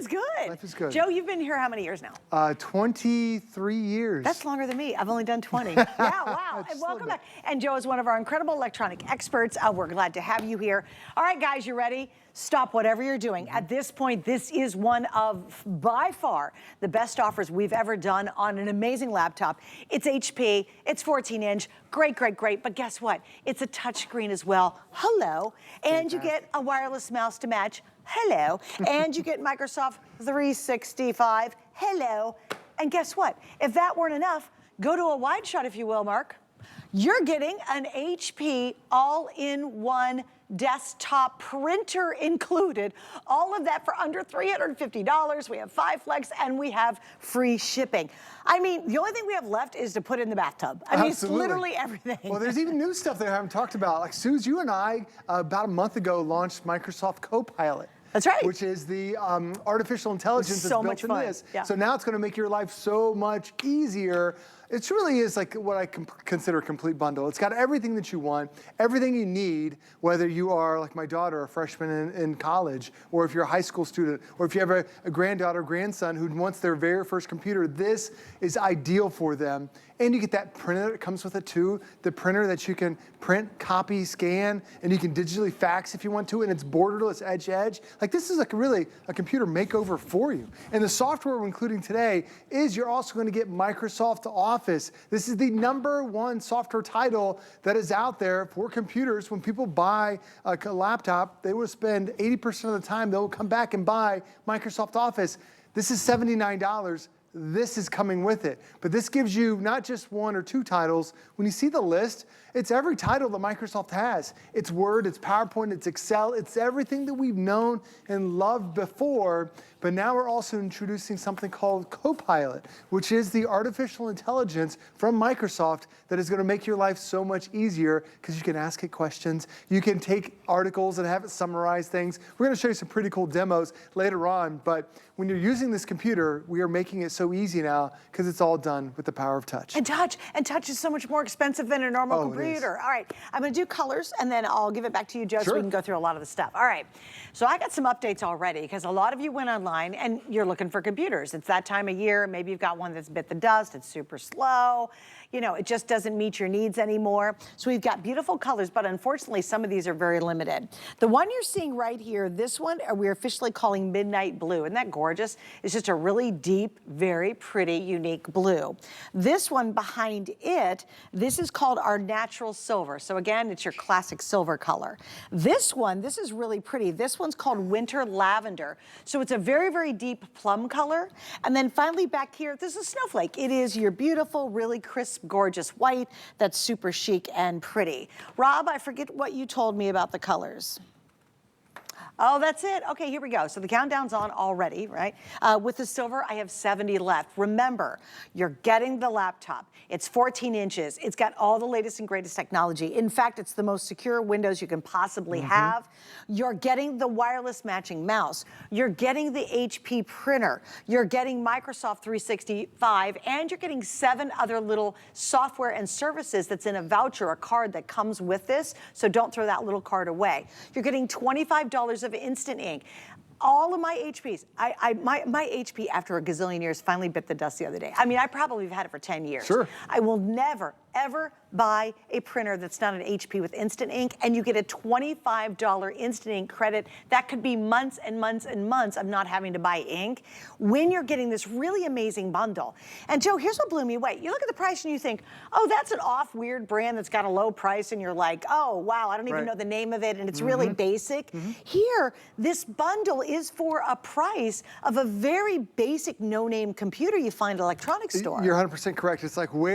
is good. Life is good. Joe, you've been here how many years now? 23 years. That's longer than me. I've only done 20. Yeah, wow. And welcome back. And Joe is one of our incredible electronic experts. We're glad to have you here. All right, guys, you ready? Stop whatever you're doing. At this point, this is one of, by far, the best offers we've ever done on an amazing laptop. It's HP, it's 14-inch, great, great, great. But guess what? It's a touchscreen as well. Hello. And you get a wireless mouse to match. Hello. And you get Microsoft 365. Hello. And guess what? If that weren't enough, go to a wide shot, if you will, Mark. You're getting an HP all-in-one desktop printer included. All of that for under $350. We have 5 flex and we have free shipping. I mean, the only thing we have left is to put in the bathtub. I mean, it's literally everything. Well, there's even new stuff that I haven't talked about. Like, Suze, you and I, about a month ago, launched Microsoft Copilot. That's right. Which is the artificial intelligence that's built in this. Yeah. So now it's going to make your life so much easier. It really is like what I consider a complete bundle. It's got everything that you want, everything you need, whether you are, like my daughter, a freshman in college, or if you're a high school student, or if you have a granddaughter or grandson who wants their very first computer, this is ideal for them. And you get that printer that comes with it too, the printer that you can print, copy, scan, and you can digitally fax if you want to, and it's borderless edge to edge. Like, this is like really a computer makeover for you. And the software we're including today is you're also going to get Microsoft Office. This is the #1 software title that is out there for computers. When people buy a laptop, they will spend 80% of the time, they'll come back and buy Microsoft Office. This is $79. This is coming with it. But this gives you not just 1 or 2 titles. When you see the list, it's every title that Microsoft has. It's Word, it's PowerPoint, it's Excel, it's everything that we've known and loved before. But now we're also introducing something called Copilot, which is the artificial intelligence from Microsoft that is going to make your life so much easier because you can ask it questions. You can take articles and have it summarize things. We're going to show you some pretty cool demos later on. But when you're using this computer, we are making it so easy now because it's all done with the power of touch. And touch is so much more expensive than a normal computer. All right, I'm going to do colors and then I'll give it back to you, Joe, so we can go through a lot of the stuff. All right, so I got some updates already because a lot of you went online and you're looking for computers. It's that time of year. Maybe you've got one that's bit the dust. It's super slow. You know, it just doesn't meet your needs anymore. So we've got beautiful colors, but unfortunately, some of these are very limited. The one you're seeing right here, this one, we're officially calling Midnight Blue. Isn't that gorgeous? It's just a really deep, very pretty, unique blue. This one behind it, this is called our Natural Silver. So again, it's your classic silver color. This one, this is really pretty. This one's called Winter Lavender. So it's a very, very deep plum color. And then finally back here, this is Snowflake. It is your beautiful, really crisp, gorgeous white that's super chic and pretty. Rob, I forget what you told me about the colors. Oh, that's it. Okay, here we go. So the countdown's on already, right? With the silver, I have 70 left. Remember, you're getting the laptop. It's 14 inches. It's got all the latest and greatest technology. In fact, it's the most secure Windows you can possibly have. You're getting the wireless matching mouse. You're getting the HP printer. You're getting Microsoft 365, and you're getting 7 other little software and services that's in a voucher, a card that comes with this. So don't throw that little card away. You're getting $25 of instant ink. All of my HPs, my HP after a gazillion years finally bit the dust the other day. I mean, I probably have had it for 10 years. Sure. I will never, ever buy a printer that's not an HP with instant ink, and you get a $25 instant ink credit. That could be months and months and months of not having to buy ink when you're getting this really amazing bundle. And Joe, here's what blew me away. You look at the price and you think, oh, that's an off weird brand that's got a low price, and you're like, oh, wow, I don't even know the name of it, and it's really basic. Here, this bundle is for a price of a very basic no-name computer you find at an electronics store. You're 100% correct. It's like, what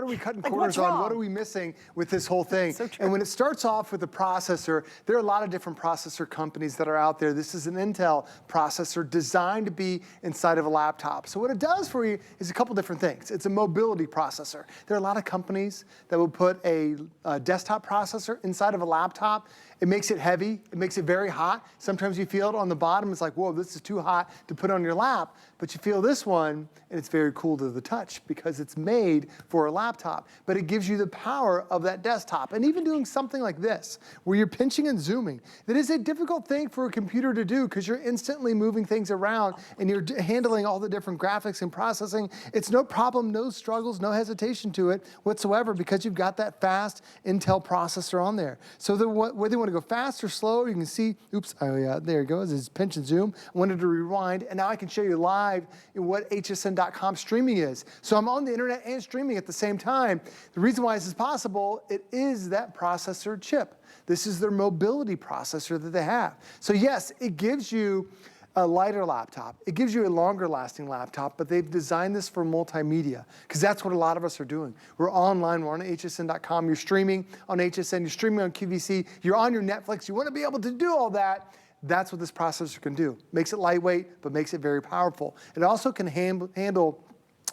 are we cutting corners on? What are we missing with this whole thing? So true. And when it starts off with the processor, there are a lot of different processor companies that are out there. This is an Intel processor designed to be inside of a laptop. So what it does for you is a couple different things. It's a mobility processor. There are a lot of companies that will put a desktop processor inside of a laptop. It makes it heavy. It makes it very hot. Sometimes you feel it on the bottom. It's like, whoa, this is too hot to put on your lap. But you feel this one, and it's very cool to the touch because it's made for a laptop. But it gives you the power of that desktop. And even doing something like this, where you're pinching and zooming, that is a difficult thing for a computer to do because you're instantly moving things around and you're handling all the different graphics and processing. It's no problem, no struggles, no hesitation to it whatsoever because you've got that fast Intel processor on there. So whether you want to go fast or slow, you can see, oops, oh yeah, there it goes, it's pinch and zoom. I wanted to rewind, and now I can show you live what hsn.com streaming is. So I'm on the internet and streaming at the same time. The reason why this is possible, it is that processor chip. This is their mobility processor that they have. So yes, it gives you a lighter laptop. It gives you a longer lasting laptop, but they've designed this for multimedia because that's what a lot of us are doing. We're online, we're on hsn.com, you're streaming on HSN, you're streaming on QVC, you're on your Netflix, you want to be able to do all that. That's what this processor can do. Makes it lightweight, but makes it very powerful. It also can handle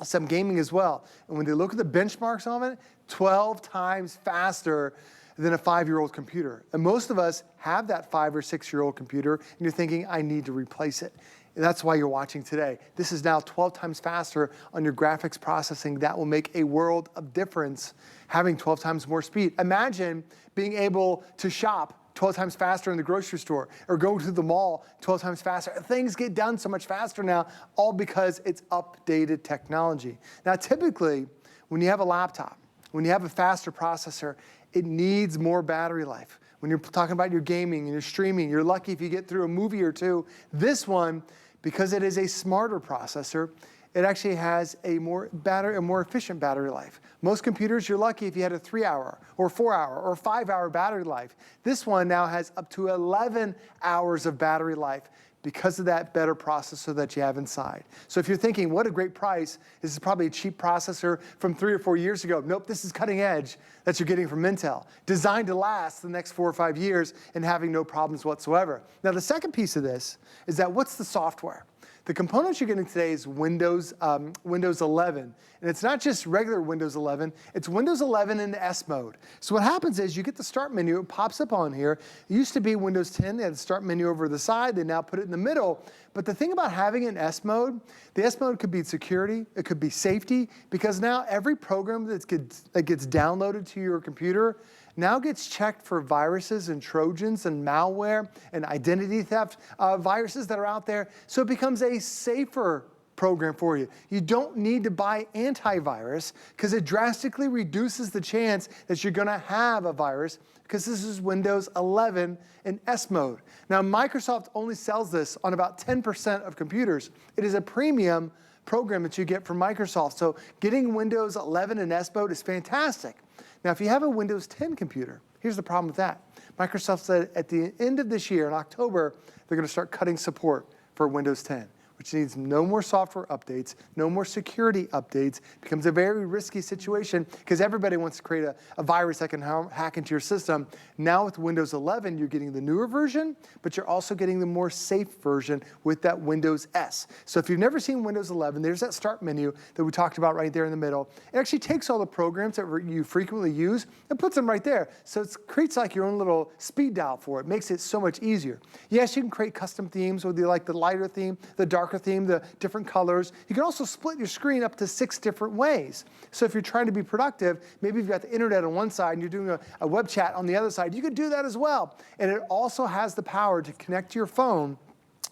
some gaming as well. And when they look at the benchmarks on it, 12 times faster than a 5-year-old computer. And most of us have that 5 or 6-year-old computer, and you're thinking, I need to replace it. And that's why you're watching today. This is now 12 times faster on your graphics processing. That will make a world of difference, having 12 times more speed. Imagine being able to shop 12 times faster in the grocery store or go to the mall 12 times faster. Things get done so much faster now, all because it's updated technology. Now, typically, when you have a laptop, when you have a faster processor, it needs more battery life. When you're talking about your gaming and your streaming, you're lucky if you get through a movie or two. This one, because it is a smarter processor, it actually has a more efficient battery life. Most computers, you're lucky if you had a 3-hour or 4-hour or 5-hour battery life. This one now has up to 11 hours of battery life because of that better processor that you have inside. So if you're thinking, what a great price, this is probably a cheap processor from 3 or 4 years ago. Nope, this is cutting edge that you're getting from Intel, designed to last the next 4 or 5 years and having no problems whatsoever. Now the second piece of this is that what's the software? The components you're getting today is Windows 11. And it's not just regular Windows 11, it's Windows 11 in S mode. So what happens is you get the start menu, it pops up on here. It used to be Windows 10, they had the start menu over the side, they now put it in the middle. But the thing about having an S mode, the S mode could be security, it could be safety, because now every program that gets downloaded to your computer now gets checked for viruses and Trojans and malware and identity theft viruses that are out there. So it becomes a safer program for you. You don't need to buy antivirus because it drastically reduces the chance that you're going to have a virus because this is Windows 11 in S mode. Now, Microsoft only sells this on about 10% of computers. It is a premium program that you get from Microsoft. So getting Windows 11 in S mode is fantastic. Now, if you have a Windows 10 computer, here's the problem with that. Microsoft said at the end of this year, in October, they're going to start cutting support for Windows 10, which needs no more software updates, no more security updates. It becomes a very risky situation because everybody wants to create a virus that can hack into your system. Now with Windows 11, you're getting the newer version, but you're also getting the more safe version with that Windows S. So if you've never seen Windows 11, there's that start menu that we talked about right there in the middle. It actually takes all the programs that you frequently use and puts them right there. So it creates like your own little speed dial for it. Makes it so much easier. Yes, you can create custom themes, whether you like the lighter theme, the darker theme, the different colors. You can also split your screen up to 6 different ways. So if you're trying to be productive, maybe you've got the internet on one side and you're doing a web chat on the other side, you could do that as well. And it also has the power to connect to your phone.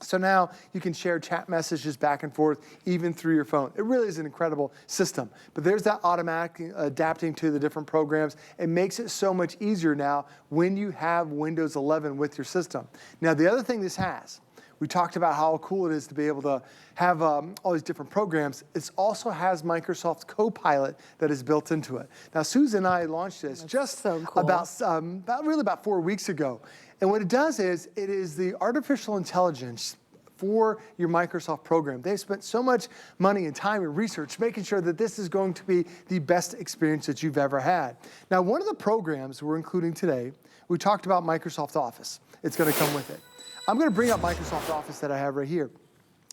So now you can share chat messages back and forth even through your phone. It really is an incredible system. But there's that automatic adapting to the different programs. It makes it so much easier now when you have Windows 11 with your system. Now the other thing this has, we talked about how cool it is to be able to have all these different programs. It also has Microsoft's Copilot that is built into it. Now, Susan and I launched this about 4 weeks ago. And what it does is, it is the artificial intelligence for your Microsoft program. They've spent so much money and time and research making sure that this is going to be the best experience that you've ever had. Now, one of the programs we're including today, we talked about Microsoft Office. It's going to come with it. I'm going to bring up Microsoft Office that I have right here.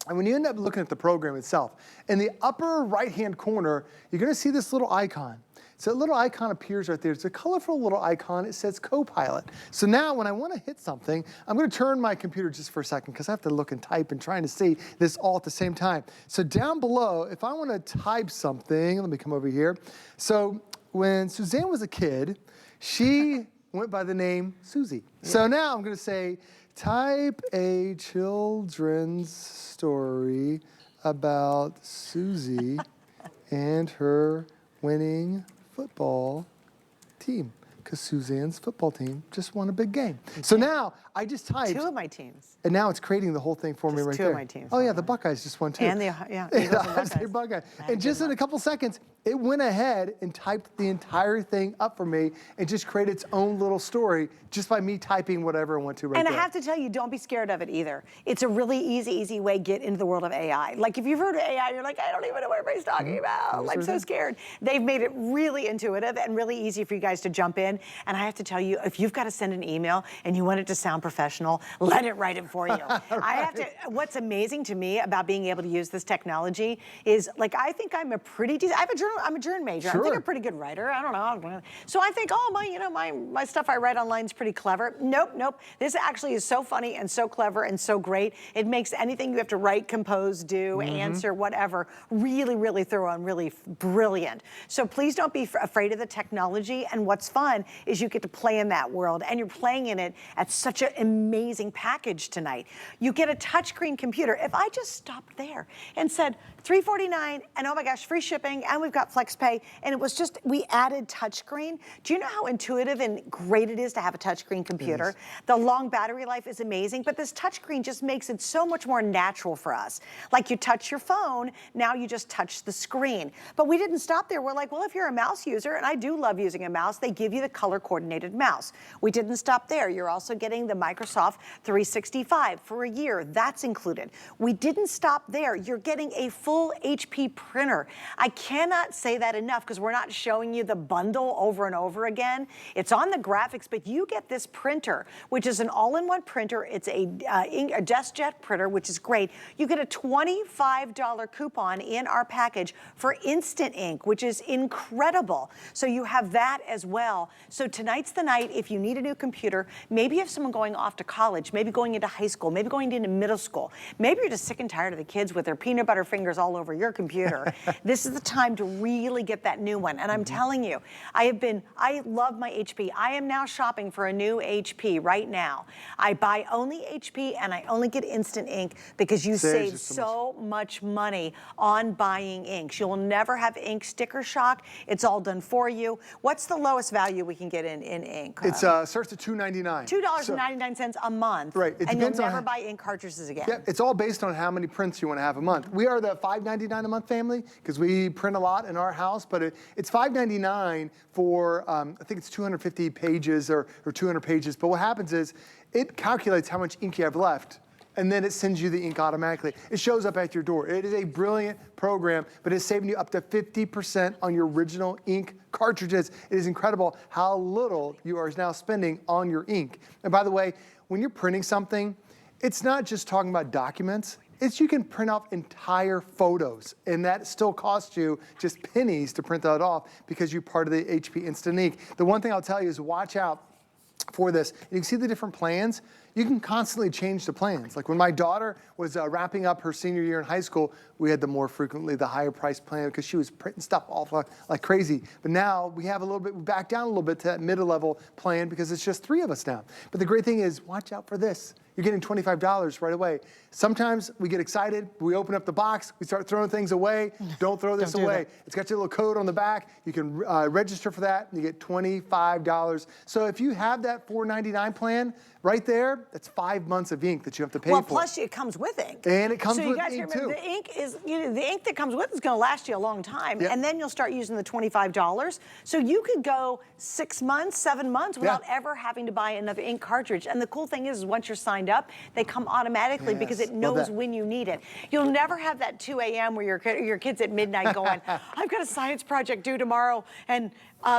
And when you end up looking at the program itself, in the upper right-hand corner, you're going to see this little icon. So a little icon appears right there. It's a colorful little icon. It says Copilot. So now when I want to hit something, I'm going to turn my computer just for a second because I have to look and type and trying to see this all at the same time. So down below, if I want to type something, let me come over here. So when Suzanne was a kid, she went by the name Susie. Yeah. So now I'm going to say, type a children's story about Susie and her winning football team, because Suzanne's football team just won a big game. So now I just typed 2 of my teams. And now it's creating the whole thing for me right there. 2 of my teams. Oh yeah, the Buckeyes just won too. And the Eagles and Buckeyes. And just in a couple seconds, it went ahead and typed the entire thing up for me and just created its own little story just by me typing whatever I want to right there. And I have to tell you, don't be scared of it either. It's a really easy way to get into the world of AI. Like if you've heard of AI, you're like, I don't even know what everybody's talking about. I'm so scared. They've made it really intuitive and really easy for you guys to jump in. And I have to tell you, if you've got to send an email and you want it to sound professional, let it write it for you. I have to, what's amazing to me about being able to use this technology is, like, I think I'm a pretty decent, I'm a journal major. Sure. I think I'm a pretty good writer. I don't know. So I think, oh, my stuff I write online is pretty clever. Nope. This actually is so funny and so clever and so great. It makes anything you have to write, compose, do, answer, whatever, really thorough and really brilliant. So please don't be afraid of the technology. And what's fun is you get to play in that world, and you're playing in it at such an amazing package tonight. You get a touchscreen computer. If I just stopped there and said $349 and oh my gosh, free shipping, and we've got FlexPay, and it was just, we added touchscreen. Do you know how intuitive and great it is to have a touchscreen computer? The long battery life is amazing, but this touchscreen just makes it so much more natural for us. Like you touch your phone, now you just touch the screen. But we didn't stop there. We're like, well, if you're a mouse user, and I do love using a mouse, they give you the color coordinated mouse. We didn't stop there. You're also getting the Microsoft 365 for a year. That's included. We didn't stop there. You're getting a full HP printer. I cannot say that enough because we're not showing you the bundle over and over again. It's on the graphics, but you get this printer, which is an all-in-one printer. It's a DeskJet printer, which is great. You get a $25 coupon in our package for instant ink, which is incredible. So you have that as well. So tonight's the night if you need a new computer. Maybe you have someone going off to college, maybe going into high school, maybe going into middle school. Maybe you're just sick and tired of the kids with their peanut butter fingers all over your computer. This is the time to really get that new one. And I'm telling you, I love my HP. I am now shopping for a new HP right now. I buy only HP and I only get instant ink because you save so much money on buying inks. You'll never have ink sticker shock. It's all done for you. What's the lowest value we can get in ink? It starts at $2.99. $2.99 a month. Right. And you'll never buy ink cartridges again. Yeah, it's all based on how many prints you want to have a month. We are the $5.99 a month family because we print a lot in our house, but it's $5.99 for, I think it's 250 pages or 200 pages. But what happens is it calculates how much ink you have left, and then it sends you the ink automatically. It shows up at your door. It is a brilliant program, but it's saving you up to 50% on your original ink cartridges. It is incredible how little you are now spending on your ink. And by the way, when you're printing something, it's not just talking about documents. It's you can print off entire photos, and that still costs you just pennies to print that off because you're part of the HP Instant Ink. The one thing I'll tell you is watch out for this. You can see the different plans. You can constantly change the plans. Like when my daughter was wrapping up her senior year in high school, we had the higher price plan because she was printing stuff off like crazy. But now we have we back down a little bit to that middle-level plan because it's just 3 of us now. But the great thing is, watch out for this. You're getting $25 right away. Sometimes we get excited, we open up the box, we start throwing things away. Don't throw this away. It's got your little code on the back. You can register for that, and you get $25. So if you have that $4.99 plan, right there, that's 5 months of ink that you have to pay for. Well, plus it comes with ink. And it comes with ink, too. So you guys remember, the ink is, the ink that comes with is gonna last you a long time, and then you'll start using the $25. So you could go 6 months, 7 months without ever having to buy another ink cartridge. And the cool thing is once you're signed up, they come automatically because it knows when you need it. You'll never have that 2 a.m. where your kid's at midnight going, I've got a science project due tomorrow, and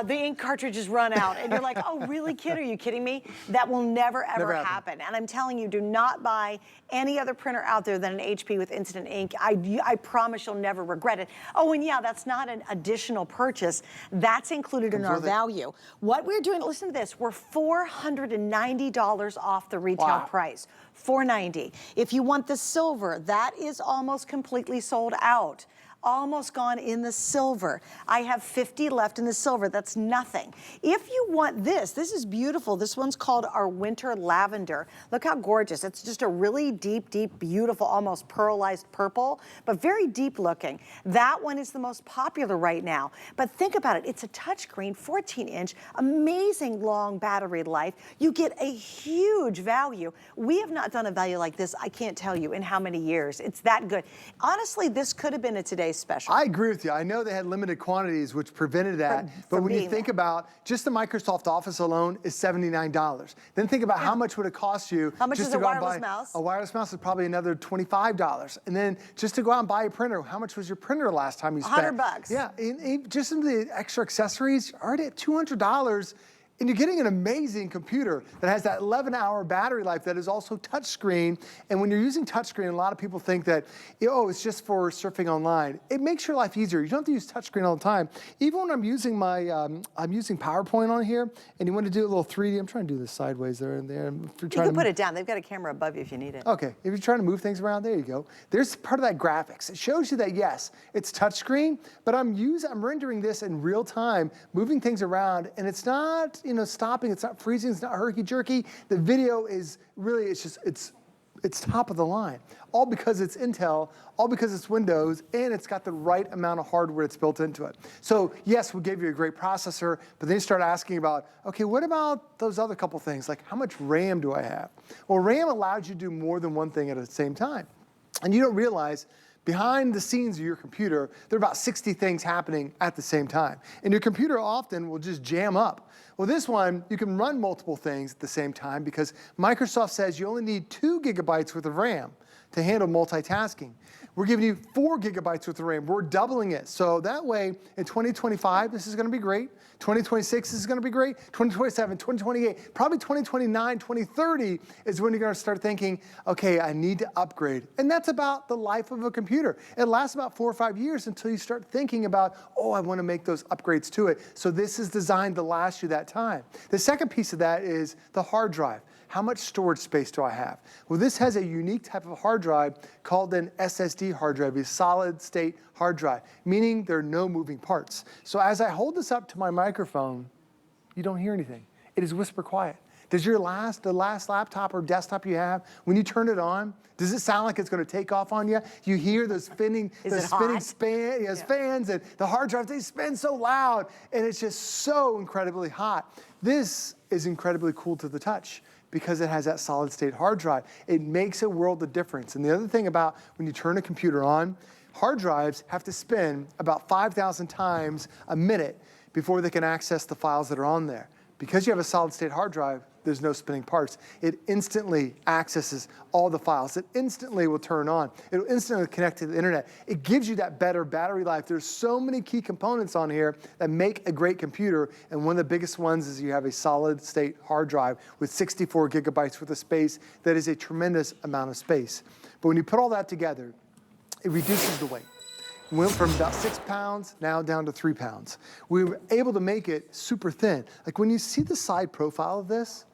the ink cartridges run out. And you're like, oh, really, kid? Are you kidding me? That will never, ever happen. And I'm telling you, do not buy any other printer out there than an HP with instant ink. I promise you'll never regret it. Oh, and yeah, that's not an additional purchase. That's included in our value. What we're doing, listen to this, we're $490 off the retail price. $490. If you want the silver, that is almost completely sold out. Almost gone in the silver. I have 50 left in the silver. That's nothing. If you want this is beautiful. This one's called our Winter Lavender. Look how gorgeous. It's just a really deep, beautiful, almost pearlized purple, but very deep looking. That one is the most popular right now. But think about it. It's a touchscreen, 14-inch, amazing long battery life. You get a huge value. We have not done a value like this, I can't tell you in how many years. It's that good. Honestly, this could have been a today's special. I agree with you. I know they had limited quantities, which prevented that. But when you think about just the Microsoft Office alone is $79. Then think about how much would it cost you just to go out and buy mouse? A wireless mouse is probably another $25. And then just to go out and buy a printer, how much was your printer last time you spent? $100. Yeah, and just some of the extra accessories, already at $200. And you're getting an amazing computer that has that 11-hour battery life that is also touchscreen. And when you're using touchscreen, a lot of people think that, oh, it's just for surfing online. It makes your life easier. You don't have to use touchscreen all the time. Even when I'm using my, I'm using PowerPoint on here, and you want to do a little 3D, I'm trying to do this sideways there and there. You can put it down. They've got a camera above you if you need it. Okay, if you're trying to move things around, there you go. There's part of that graphics. It shows you that, yes, it's touchscreen, but I'm rendering this in real time, moving things around, and it's not, stopping, it's not freezing, it's not herky-jerky. The video is really, it's top of the line. All because it's Intel, all because it's Windows, and it's got the right amount of hardware that's built into it. So yes, we gave you a great processor, but then you start asking about, okay, what about those other couple things? Like how much RAM do I have? Well, RAM allows you to do more than one thing at the same time. And you don't realize behind the scenes of your computer, there are about 60 things happening at the same time. And your computer often will just jam up. Well, this one, you can run multiple things at the same time because Microsoft says you only need 2 gigabytes worth of RAM to handle multitasking. We're giving you 4 gigabytes worth of RAM. We're doubling it. So that way, in 2025, this is going to be great. 2026 is going to be great. 2027, 2028, probably 2029, 2030 is when you're going to start thinking, okay, I need to upgrade. And that's about the life of a computer. It lasts about 4 or 5 years until you start thinking about, oh, I want to make those upgrades to it. So this is designed to last you that time. The second piece of that is the hard drive. How much storage space do I have? Well, this has a unique type of hard drive called an SSD hard drive, a solid state hard drive, meaning there are no moving parts. So as I hold this up to my microphone, you don't hear anything. It is whisper quiet. Does the last laptop or desktop you have, when you turn it on, does it sound like it's going to take off on you? You hear those fans and the hard drive, they spin so loud, and it's just so incredibly hot. This is incredibly cool to the touch because it has that solid state hard drive. It makes a world of difference. And the other thing about when you turn a computer on, hard drives have to spin about 5,000 times a minute before they can access the files that are on there. Because you have a solid state hard drive, there's no spinning parts. It instantly accesses all the files. It instantly will turn on. It'll instantly connect to the internet. It gives you that better battery life. There's so many key components on here that make a great computer, and one of the biggest ones is you have a solid state hard drive with 64 gigabytes worth of space. That is a tremendous amount of space. But when you put all that together, it reduces the weight. We went from about 6 pounds now down to 3 pounds. We were able to make it super thin. Like when you see the side profile of this,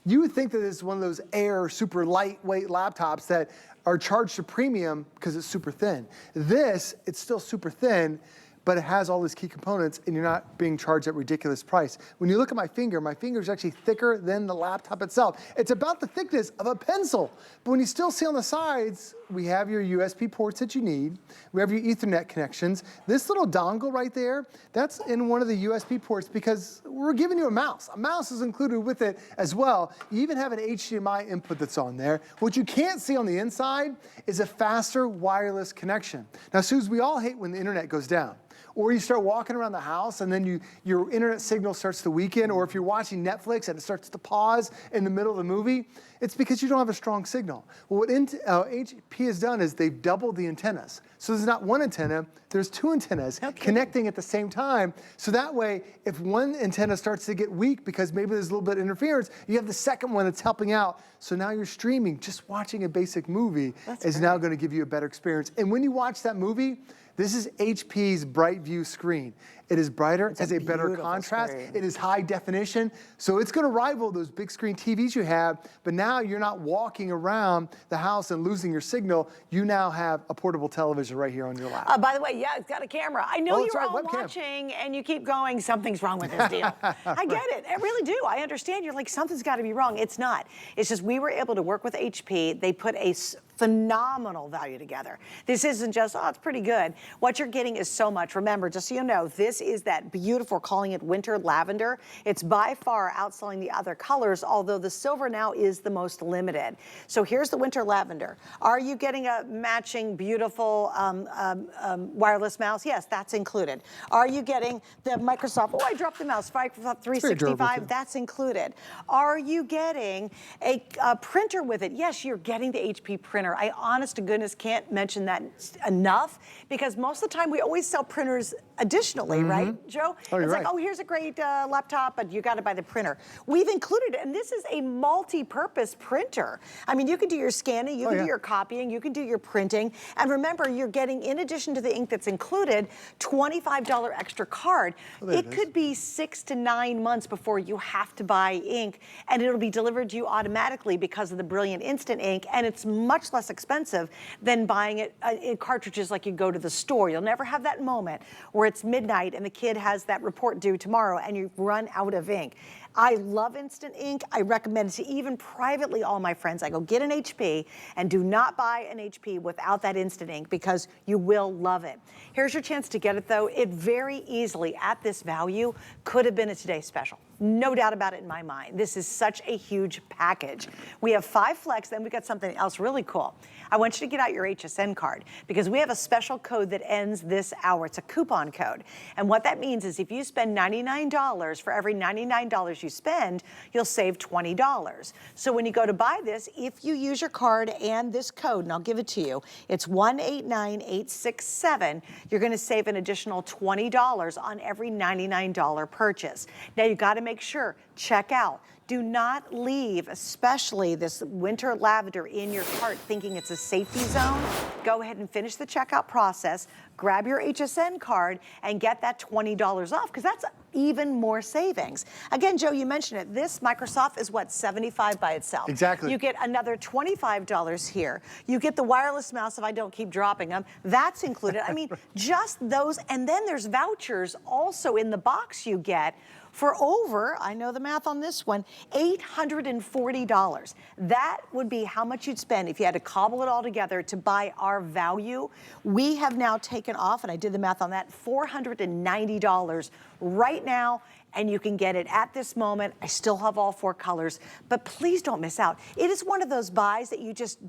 you would think that it's one of those Air super lightweight laptops that are charged a premium because it's super thin. This, it's still super thin, but it has all these key components and you're not being charged at ridiculous price. When you look at my finger is actually thicker than the laptop itself. It's about the thickness of a pencil. But when you still see on the sides, we have your USB ports that you need. We have your Ethernet connections. This little dongle right there, that's in one of the USB ports because we're giving you a mouse. A mouse is included with it as well. You even have an HDMI input that's on there. What you can't see on the inside is a faster wireless connection. Now, Suze, we all hate when the internet goes down. or you start walking around the house and then your internet signal starts to weaken, or if you're watching Netflix and it starts to pause in the middle of the movie, it's because you don't have a strong signal. Well, what HP has done is they've doubled the antennas. So there's not one antenna, there's two antennas connecting at the same time. So that way, if one antenna starts to get weak because maybe there's a little bit of interference, you have the second one that's helping out. So now you're streaming, just watching a basic movie is now going to give you a better experience. And when you watch that movie, this is HP's BrightView screen. It is brighter, it has a better contrast, it is high definition, so it's gonna rival those big screen TVs you have, but now you're not walking around the house and losing your signal. You now have a portable television right here on your lap. By the way, yeah, it's got a camera. I know you're all watching and you keep going, something's wrong with this deal. I get it, I really do. I understand. You're like, something's gotta be wrong. It's not. It's just we were able to work with HP. They put a phenomenal value together. This isn't just, oh, it's pretty good. What you're getting is so much. Remember, just so you know, this is that beautiful, calling it winter lavender. It's by far outselling the other colors, although the silver now is the most limited. So here's the winter lavender. Are you getting a matching beautiful wireless mouse? Yes, that's included. Are you getting the Microsoft, oh, I dropped the mouse, 365, that's included. Are you getting a printer with it? Yes, you're getting the HP printer. I honest to goodness can't mention that enough, because most of the time we always sell printers additionally, right, Joe? Oh, it's like, oh, here's a great laptop, but you got to buy the printer. We've included it, and this is a multi-purpose printer. I mean, you can do your scanning, you can do your copying, you can do your printing, and remember, you're getting, in addition to the ink that's included, $25 extra card. It could be 6 to 9 months before you have to buy ink, and it'll be delivered to you automatically because of the Brilliant Instant Ink, and it's much less expensive than buying it in cartridges like you go to the store. You'll never have that moment where it's midnight and the kid has that report due tomorrow and you run out of ink. I love Instant Ink. I recommend it to even privately all my friends. I go, get an HP and do not buy an HP without that Instant Ink, because you will love it. Here's your chance to get it though. It very easily, at this value, could have been a Today Special. No doubt about it in my mind. This is such a huge package. We have 5 flex, then we got something else really cool. I want you to get out your HSN card, because we have a special code that ends this hour. It's a coupon code. And what that means is if you spend $99, for every $99 you spend, you'll save $20. So when you go to buy this, if you use your card and this code, and I'll give it to you, it's 189867, you're gonna save an additional $20 on every $99 purchase. Now you gotta make sure, check out. Do not leave, especially this winter lavender, in your cart thinking it's a safety zone. Go ahead and finish the checkout process, grab your HSN card, and get that $20 off, because that's even more savings. Again, Joe, you mentioned it. This Microsoft is what, $75 by itself. Exactly. You get another $25 here. You get the wireless mouse, if I don't keep dropping them. That's included. I mean, just those, and then there's vouchers also in the box you get for over, I know the math on this one, $840. That would be how much you'd spend if you had to cobble it all together to buy our value. We have now taken off, and I did the math on that, $490 right now, and you can get it at this moment. I still have all 4 colors, but please don't miss out. It is one of those buys that you just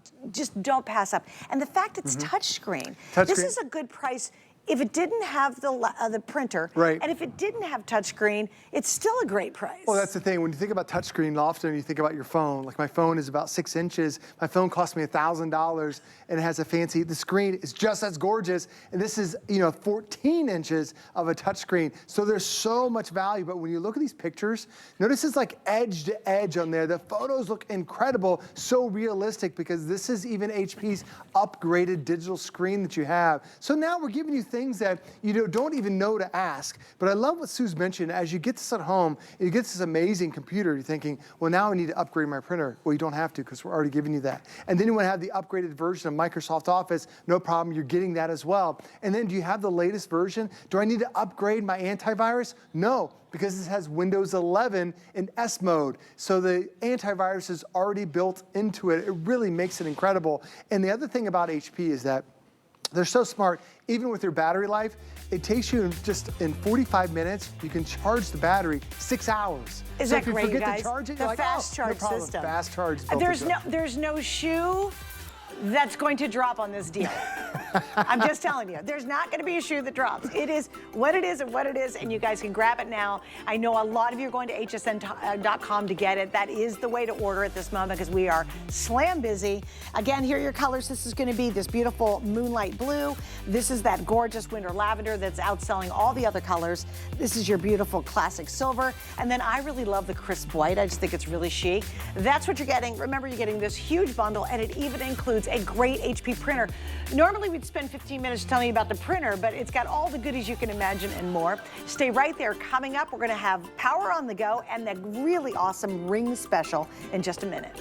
don't pass up. And the fact it's touchscreen, this is a good price. If it didn't have the printer, and if it didn't have touchscreen, it's still a great price. Well, that's the thing. When you think about touchscreen, often you think about your phone. Like, my phone is about 6 inches. My phone cost me $1,000, and it has a fancy, the screen is just as gorgeous. And this is, 14 inches of a touchscreen. So there's so much value. But when you look at these pictures, notice it's like edge to edge on there. The photos look incredible, so realistic, because this is even HP's upgraded digital screen that you have. So now we're giving you things that you don't even know to ask. But I love what Sue's mentioned. As you get this at home, you get this amazing computer, you're thinking, well, now I need to upgrade my printer. Well, you don't have to, because we're already giving you that. And then you want to have the upgraded version of Microsoft Office, no problem, you're getting that as well. And then, do you have the latest version? Do I need to upgrade my antivirus? No, because this has Windows 11 in S mode. So the antivirus is already built into it. It really makes it incredible. And the other thing about HP is that they're so smart. Even with their battery life, it takes you in 45 minutes, you can charge the battery 6 hours. Is that great, you guys? To charge it, the fast charge system. Fast charge. There's no shoe that's going to drop on this deal. I'm just telling you, there's not going to be a shoe that drops. It is what it is and what it is, and you guys can grab it now. I know a lot of you are going to hsn.com to get it. That is the way to order at this moment because we are slam busy. Again, here are your colors. This is going to be this beautiful moonlight blue. This is that gorgeous winter lavender that's outselling all the other colors. This is your beautiful classic silver. And then I really love the crisp white. I just think it's really chic. That's what you're getting. Remember, you're getting this huge bundle, and it even includes a great HP printer. Normally, we'd spend 15 minutes telling you about the printer, but it's got all the goodies you can imagine and more. Stay right there. Coming up, we're going to have power on the go and that really awesome ring special in just a minute.